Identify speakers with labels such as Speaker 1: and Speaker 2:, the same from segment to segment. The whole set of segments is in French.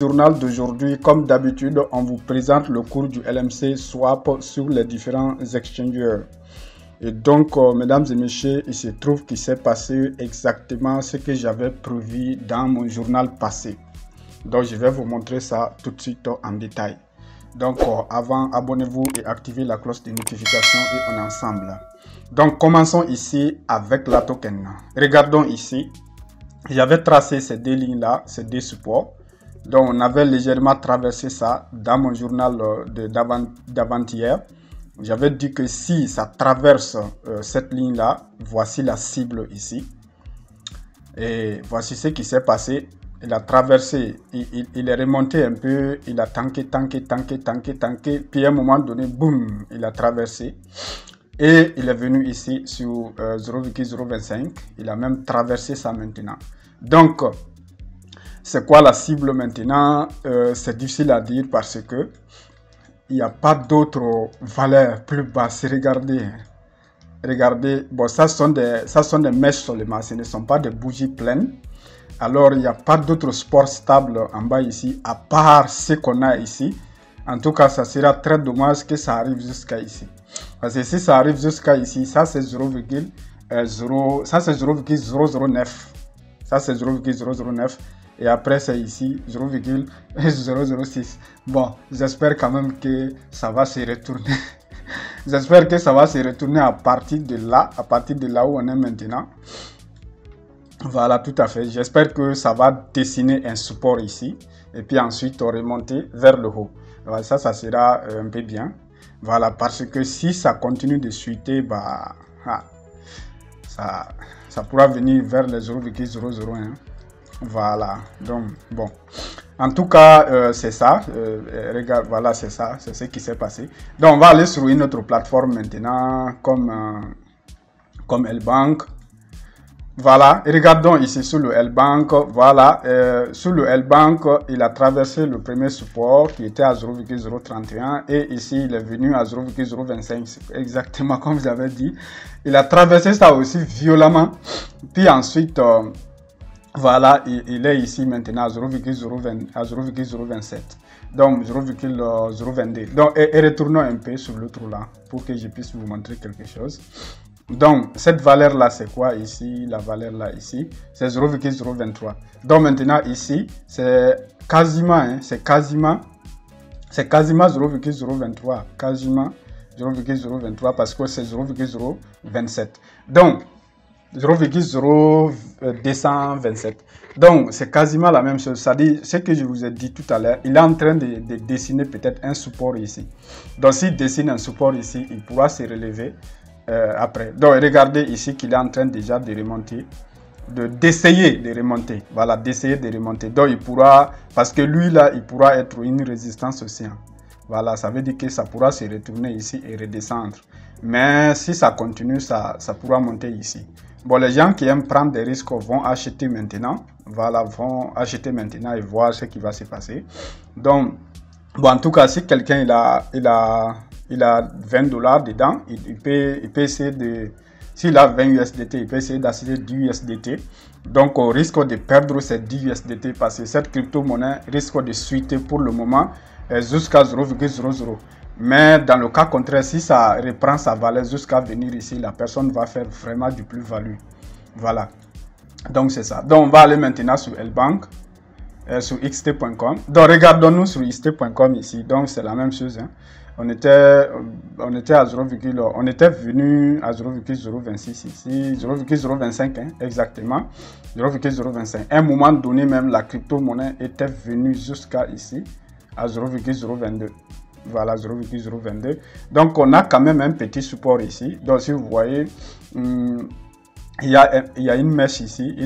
Speaker 1: Journal d'aujourd'hui, comme d'habitude, on vous présente le cours du LMC Swap sur les différents exchangers. Et donc, mesdames et messieurs, il se trouve qu'il s'est passé exactement ce que j'avais prévu dans mon journal passé. Donc, je vais vous montrer ça tout de suite en détail. Donc, avant, abonnez-vous et activez la cloche de notification et on est ensemble. Donc, commençons ici avec la token. Regardons ici. J'avais tracé ces deux lignes-là, ces deux supports. Donc, on avait légèrement traversé ça dans mon journal d'avant-hier. J'avais dit que si ça traverse cette ligne-là, voici la cible ici. Et voici ce qui s'est passé. Il a traversé, il est remonté un peu, il a tanké. Puis à un moment donné, boum, il a traversé. Et il est venu ici sur 0,025. Il a même traversé ça maintenant. Donc, c'est quoi la cible maintenant? C'est difficile à dire parce que il n'y a pas d'autres valeurs plus basses. Regardez, bon, ça sont des mèches seulement, ce ne sont pas des bougies pleines. Alors, il n'y a pas d'autres sports stables en bas ici, à part ce qu'on a ici. En tout cas, ça sera très dommage que ça arrive jusqu'à ici. Parce que si ça arrive jusqu'à ici, ça c'est 0,009. Ça c'est 0,009. Et après, c'est ici 0,006. Bon, j'espère quand même que ça va se retourner. J'espère que ça va se retourner à partir de là où on est maintenant. Voilà, tout à fait. J'espère que ça va dessiner un support ici. Et puis ensuite, remonter vers le haut. Voilà, ça sera un peu bien. Voilà, parce que si ça continue de chuter, bah, ça pourra venir vers les 0,001. Voilà, donc bon, en tout cas c'est ça, regarde, voilà, c'est ça, c'est ce qui s'est passé. Donc on va aller sur une autre plateforme maintenant comme L-Bank. Voilà, et regardons ici sur le L-Bank. Voilà, sur le L-Bank, il a traversé le premier support qui était à 0,031 et ici il est venu à 0,025, exactement comme j'avais dit. Il a traversé ça aussi violemment, puis ensuite voilà, il est ici maintenant à 0,027. Donc 0,022. Donc, et retournons un peu sur l'autre là pour que je puisse vous montrer quelque chose. Donc, cette valeur-là, c'est quoi ici? La valeur là, ici, c'est 0,023. Donc, maintenant, ici, c'est quasiment 0,023. Quasiment 0,023 parce que c'est 0,027. Donc, 0,0227. Donc, c'est quasiment la même chose. C'est-à-dire, ce que je vous ai dit tout à l'heure, il est en train de dessiner peut-être un support ici. Donc, s'il dessine un support ici, il pourra se relever après. Donc, regardez ici qu'il est en train déjà de remonter, d'essayer de remonter. Voilà, d'essayer de remonter. Donc, il pourra, parce que lui, là, il pourra être une résistance aussi. Voilà, ça veut dire que ça pourra se retourner ici et redescendre. Mais si ça continue, ça pourra monter ici. Bon, les gens qui aiment prendre des risques vont acheter maintenant. Voilà, vont acheter maintenant et voir ce qui va se passer. Donc, bon, en tout cas, si quelqu'un il a 20 $ dedans, il peut essayer de... S'il a 20 USDT, il peut essayer d'acheter 10 USDT. Donc, on risque de perdre ces 10 USDT parce que cette crypto-monnaie risque de chuter pour le moment jusqu'à 0,00. Mais dans le cas contraire, si ça reprend sa valeur jusqu'à venir ici, la personne va faire vraiment du plus-value. Voilà. Donc, c'est ça. Donc, on va aller maintenant sur L-Bank, sur xt.com. Donc, regardons-nous sur xt.com ici. Donc, c'est la même chose. Hein. On était à 0, on était venu à 0,026 ici, 0,025 hein, exactement, 0,025. À un moment donné, même la crypto-monnaie était venue jusqu'à ici, à 0,022. Voilà, 0,022. Donc, on a quand même un petit support ici. Donc, si vous voyez, il y a une mèche ici et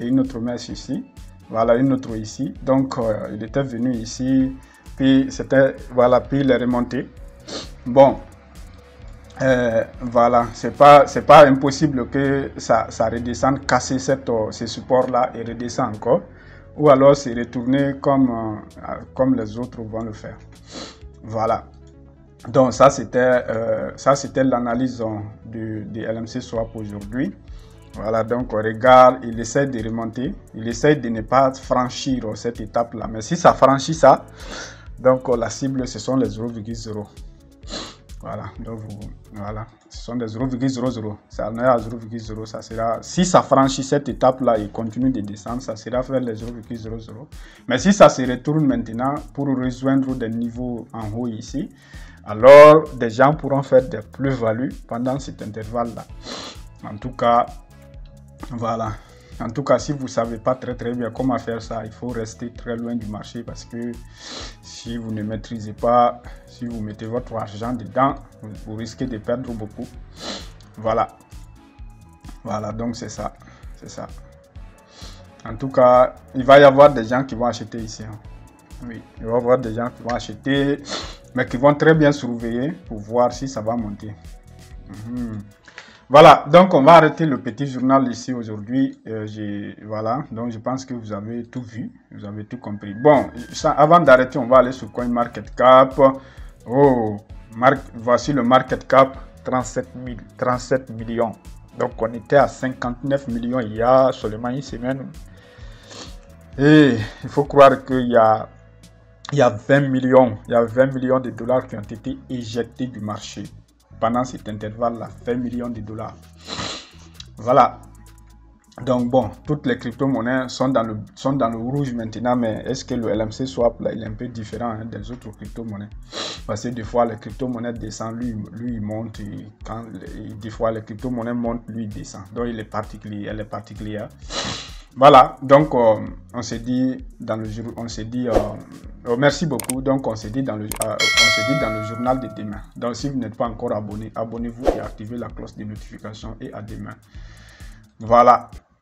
Speaker 1: une autre mèche ici. Voilà, une autre ici. Donc, il était venu ici. Puis, c'était, voilà, puis il est remonté. Bon, voilà, c'est pas impossible que ça redescende, casser ce support-là et redescende encore. Ou alors, c'est retourner comme les autres vont le faire. Voilà. Donc ça c'était l'analyse du LMC Swap aujourd'hui. Voilà, donc on regarde, il essaie de remonter. Il essaie de ne pas franchir cette étape-là. Mais si ça franchit ça, donc la cible, ce sont les 0,0. Voilà, donc voilà, ce sont des 0,00. Ça en est à 0,0. Ça sera, si ça franchit cette étape-là et continue de descendre, ça sera vers les 0,00. Mais si ça se retourne maintenant pour rejoindre des niveaux en haut ici, alors des gens pourront faire des plus-values pendant cet intervalle-là. En tout cas, voilà. En tout cas, si vous ne savez pas très bien comment faire ça, il faut rester très loin du marché parce que si vous ne maîtrisez pas, si vous mettez votre argent dedans, vous risquez de perdre beaucoup. Voilà. Voilà, donc c'est ça. C'est ça. En tout cas, il va y avoir des gens qui vont acheter ici. Hein. Oui, il va y avoir des gens qui vont acheter, mais qui vont très bien surveiller pour voir si ça va monter. Voilà, donc on va arrêter le petit journal ici aujourd'hui. Voilà, donc je pense que vous avez tout vu, vous avez tout compris. Bon, ça, avant d'arrêter, on va aller sur CoinMarketCap. Oh, voici le market cap, 37 millions. Donc on était à 59 millions il y a seulement une semaine. Et il faut croire qu'il y a 20 millions, de dollars qui ont été éjectés du marché. Pendant cet intervalle-là, 20 millions de dollars. Voilà. Donc bon, toutes les crypto-monnaies sont dans le rouge maintenant, mais est-ce que le LMC Swap, là, il est un peu différent hein, des autres crypto-monnaies? Parce que des fois, les crypto-monnaies descendent, lui il monte, et des fois, les crypto-monnaies montent, lui il descend. Donc, elle est particulière. Voilà, donc on s'est dit dans le jour, merci beaucoup. Donc on s'est dit dans le journal de demain. Donc si vous n'êtes pas encore abonné, abonnez-vous et activez la cloche de notification et à demain. Voilà.